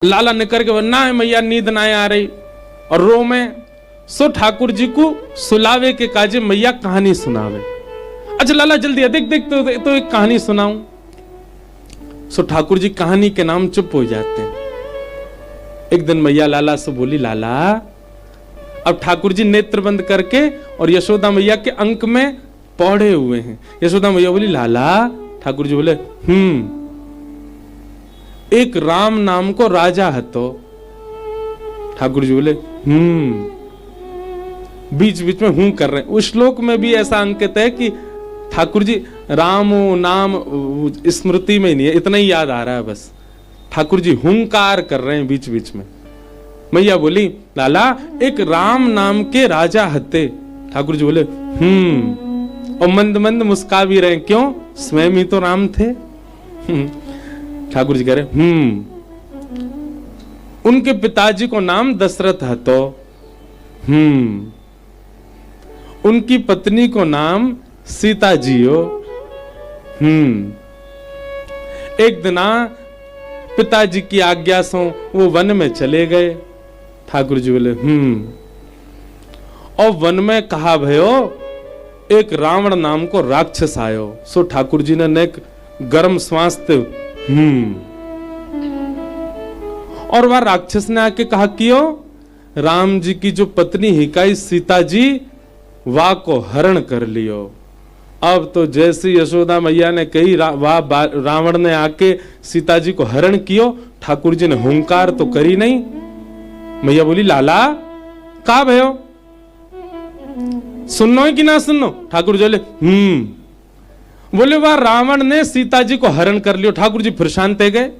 लाला निकर के ना है मैया नींद ना आ रही और रो में सो ठाकुर जी को सुलावे के काजे मैया कहानी सुनावे। अच्छा लाला जल्दी देख देख तो एक कहानी सुनाऊं। सो ठाकुर जी कहानी के नाम चुप हो जाते हैं। एक दिन मैया लाला से बोली, लाला अब ठाकुर जी नेत्र बंद करके और यशोदा मैया के अंक में पौड़े हुए हैं। यशोदा मैया बोली, लाला। ठाकुर जी बोले, एक राम नाम को राजा हतो। ठाकुर जी बोले, बीच बीच में हूं कर रहे हैं। उस श्लोक में भी ऐसा अंकित है कि ठाकुर जी राम नाम स्मृति में नहीं है, इतना ही याद आ रहा है बस। ठाकुर जी हुंकार कर रहे हैं बीच बीच में। मैया बोली, लाला एक राम नाम के राजा हते। ठाकुर जी बोले, और मंद मंद मुस्का भी रहे, क्यों? स्वयं ही तो राम थे। ठाकुर जी कह रहे, उनके पिताजी को नाम दशरथ हतो। उनकी पत्नी को नाम सीता जी हो। एक दिना पिताजी की आज्ञा से वो वन में चले गए। ठाकुर जी बोले, और वन में कहा भयो एक रावण नाम को राक्षस आयो। सो ठाकुर जी ने एक गर्म श्वास और वह राक्षस ने आके कहा, क्यों? राम जी की जो पत्नी हिकाई सीता जी वाह को हरण कर लियो। अब तो जैसी यशोदा मैया ने कही वाह रावण ने आके सीता जी को हरण कियो। ठाकुर जी ने हुंकार तो करी नहीं। मैया बोली, लाला का भयो, सुनो है कि ना सुनो? ठाकुर जी बोले वह रावण ने सीता जी को हरण कर लियो। ठाकुर जी फिर शांत गए।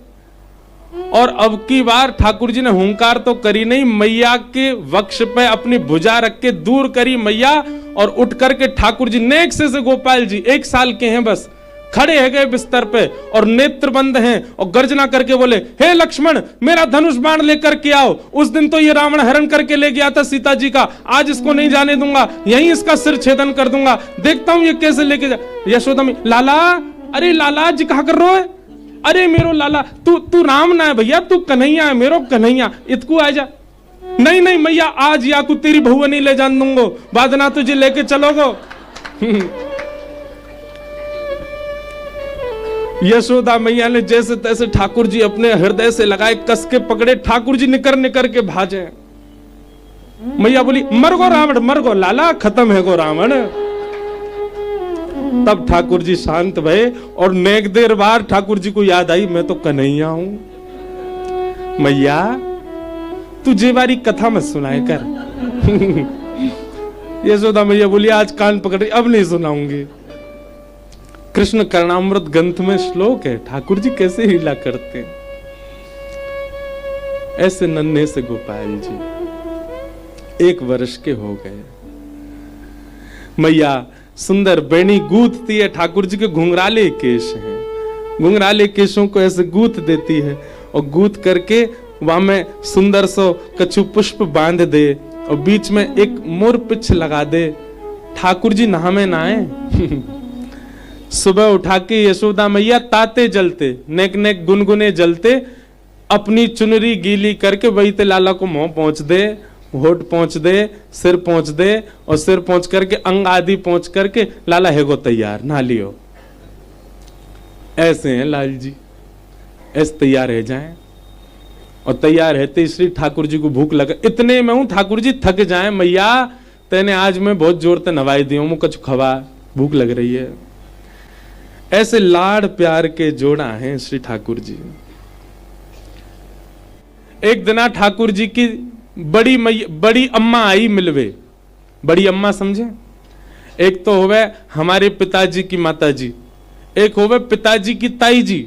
और अब की बार ठाकुर जी ने हुंकार तो करी नहीं, मैया के वक्ष पे अपनी भुजा रख के दूर करी मैया और उठ करके ठाकुर जी नेक से गोपाल जी 1 साल के हैं बस, खड़े है गए बिस्तर पे और नेत्र बंद हैं और गर्जना करके बोले, हे लक्ष्मण मेरा धनुष बाण लेकर के आओ। उस दिन तो ये रावण हरण करके ले गया था सीता जी का, आज इसको नहीं जाने दूंगा, यहीं इसका सिर छेदन कर दूंगा, देखता हूं ये कैसे लेके जा। यशोदा में, लाला, अरे लाला जी कहा कर रो है? अरे मेरो लाला, तू राम ना है भैया, तू कन्हैया है, मेरो कन्हैया, इतकू आ जा। नहीं नहीं मैया, आज या को तेरी बहुआ नहीं ले जान दूंगो, बाद ना तुझे लेके चलोगो। यशोदा मैया ने जैसे तैसे ठाकुर जी अपने हृदय से लगाए, कस के पकड़े, ठाकुर जी निकर निकर के भाजे। मैया बोली, मर गो रावण, मर गो लाला, खत्म है गो रावण। तब ठाकुर जी शांत भये और नेक देर बाद ठाकुर जी को याद आई, मैं तो कन्हैया हूं। मैया तुझे बारी कथा मत सुनाए कर। यशोदा मैया बोली, आज कान पकड़े, अब नहीं सुनाऊंगी। कृष्ण कर्णामृत ग्रंथ में श्लोक है, ठाकुर जी कैसे हीला करते हैं। ऐसे नन्हे से गोपाल जी 1 वर्ष के हो गए। मैया सुंदर बेणी गूंथती है, ठाकुर जी के घुंघराले केश हैं, घुंघराले केशों को ऐसे गूंथ देती है और गूंथ करके वहां में सुंदर सो कछु पुष्प बांध दे और बीच में एक मोर पिछ लगा दे। ठाकुर जी नहामे नहाए। सुबह उठा के यशोदा मैया ताते जलते, नेक नेक गुनगुने जलते, अपनी चुनरी गीली करके वही ते लाला को मुंह पहुंच दे, होठ पहुंच दे, सिर पहुंच दे और सिर पहुंच करके अंग आदि पहुंच करके, लाला है गो तैयार, नहा लियो। ऐसे हैं लाल जी, ऐसे तैयार रह जाएं। और तैयार रहते श्री ठाकुर जी को भूख लगा, इतने में हूं ठाकुर जी थक जाएं, मैया तेने आज मैं बहुत जोर से नवाई दी हूं, कुछ खवा, भूख लग रही है। ऐसे लाड़ प्यार के जोड़ा हैं श्री ठाकुर जी। एक दिना ठाकुर जी की बड़ी अम्मा आई मिलवे। बड़ी अम्मा समझे, एक तो होवे हमारे पिताजी की माता जी, एक होवे पिताजी की ताई जी।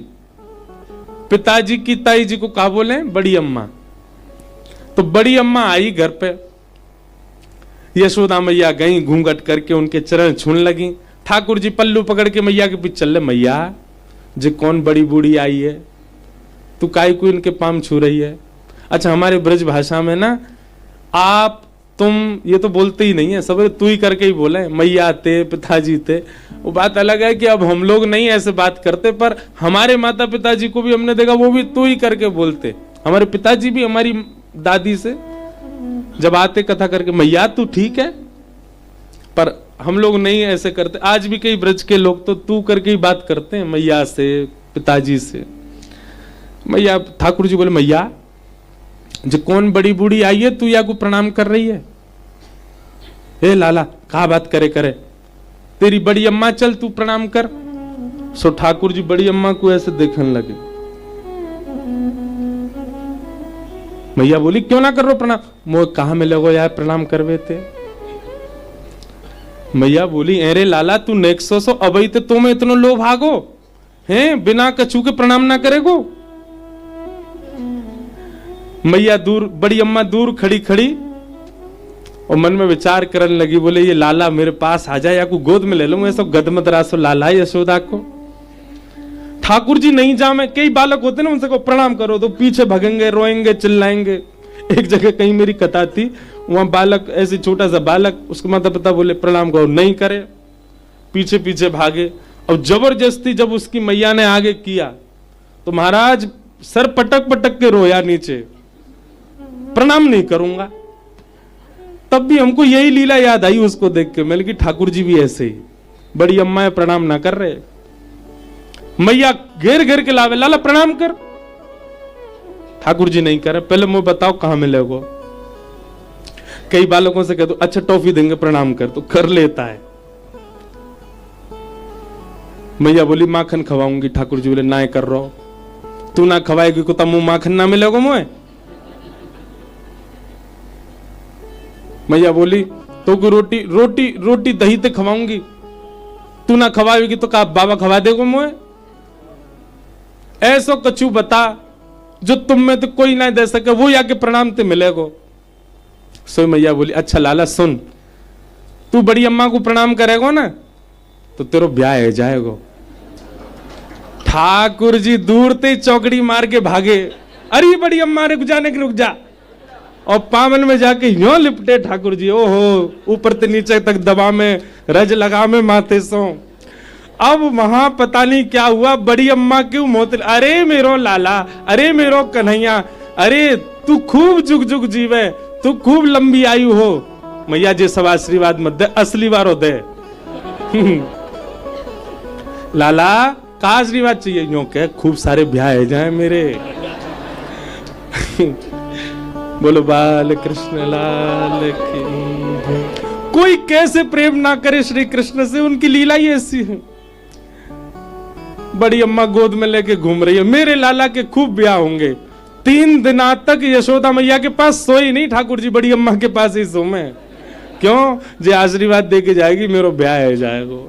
पिताजी की ताई जी को क्या बोले? बड़ी अम्मा। तो बड़ी अम्मा आई घर पे, यशोदा मैया गई घूंघट करके उनके चरण छूने लगी। ठाकुर जी पल्लू पकड़ के मैया के पीछे चल, मैया जे कौन बड़ी बूढ़ी आई है, तू काई को इनके पाम छू रही है? अच्छा हमारे ब्रज भाषा में ना आप तुम ये तो बोलते ही नहीं है, सब तू ही करके ही बोले, मैया थे, पिताजी थे। वो बात अलग है कि अब हम लोग नहीं ऐसे बात करते, पर हमारे माता पिताजी को भी हमने देखा वो भी तू ही करके बोलते। हमारे पिताजी भी हमारी दादी से जब आते कथा करके, मैया तू ठीक है, पर हम लोग नहीं ऐसे करते। आज भी कई ब्रज के लोग तो तू करके ही बात करते हैं मैया से, पिताजी से। मैया, ठाकुर जी बोले मैया जो कौन बड़ी बूढ़ी आई है तू या को प्रणाम कर रही है? ए लाला कहा बात करे करे, तेरी बड़ी अम्मा चल तू प्रणाम कर। सो ठाकुर जी बड़ी अम्मा को ऐसे देखने लगे। मैया बोली क्यों ना कर रो प्रणाम? मोह कहा मिले गो यार प्रणाम करवे थे। मैया बोली अरे लाला तू नेक्सो सो अबई ते तुम इतनो लो भागो हैं, बिना कछू के प्रणाम ना करेगो। मैया दूर, बड़ी अम्मा दूर खड़ी खड़ी और मन में विचार करने लगी, बोले ये लाला मेरे पास आ जाए या को गोद में ले लो, मैं सब गदमद रासो लाला यशोदा को। ठाकुर जी नहीं जा, मैं कई बालक होते ना उनसे को प्रणाम करो तो पीछे भगेंगे, रोएंगे, चिल्लाएंगे। एक जगह कहीं मेरी कथा थी, वहां बालक ऐसे छोटा सा बालक, उसके माता पिता बोले प्रणाम करो, नहीं करे, पीछे पीछे भागे। और जबरदस्ती जब उसकी मैया ने आगे किया तो महाराज सर पटक पटक के रोया नीचे, प्रणाम नहीं करूंगा। तब भी हमको यही लीला याद आई उसको देख के। मैंने कि ठाकुर जी भी ऐसे ही, बड़ी अम्मा प्रणाम ना कर रहे, मैया घेर घेर के लावे, लाला प्रणाम कर। ठाकुर जी नहीं करे, पहले मुझे बताओ कहां मिलेगो। कई बालकों से कह दो अच्छा टॉफी देंगे प्रणाम कर, तो कर लेता है। मैया बोली माखन खवाऊंगी, ठाकुर जी बोले ना कर रहो, तू ना खवाएगी को तब माखन ना मिलेगा मुझे। मैया बोली तो को रोटी रोटी रोटी दही ते खवाऊंगी, तू ना खवाएगी तो का बाबा खवा देगो मुझे। ऐसो कछु बता जो तुम में तो कोई ना दे सके, वो या के प्रणाम ते मिलेगो। सो मैया बोली अच्छा लाला सुन, तू बड़ी अम्मा को प्रणाम करेगो ना तो तेरो ब्याह है जाएगो। ठाकुर जी दूर ते चौकड़ी मार के भागे, अरे बड़ी अम्मा रुक जाने के रुक जा, और पावन में जाके यूं लिपटे ठाकुर जी, ओहो ऊपर से नीचे तक दबा में रज लगा में माथे सो। अब वहां पता नहीं क्या हुआ, बड़ी अम्मा क्यों मोत, अरे मेरो लाला, अरे मेरो कन्हैया, अरे तू खूब जुग जुग जीवे, तू खूब लंबी आयु हो। मैया जी सब आशीर्वाद मत दे, असली बार दे। लाला का आशीर्वाद चाहिए? यूं कह खूब सारे ब्याह जाए मेरे। बोलो बाल कृष्ण लाल की। कोई कैसे प्रेम ना करे श्री कृष्ण से, उनकी लीला ही ऐसी है। बड़ी अम्मा गोद में लेके घूम रही है, मेरे लाला के खूब ब्याह होंगे। 3 दिन तक यशोदा मैया के पास सोई नहीं, ठाकुर जी बड़ी अम्मा के पास ही सो में। क्यों? जे आशीर्वाद दे के जाएगी मेरो ब्याह है जाएगा।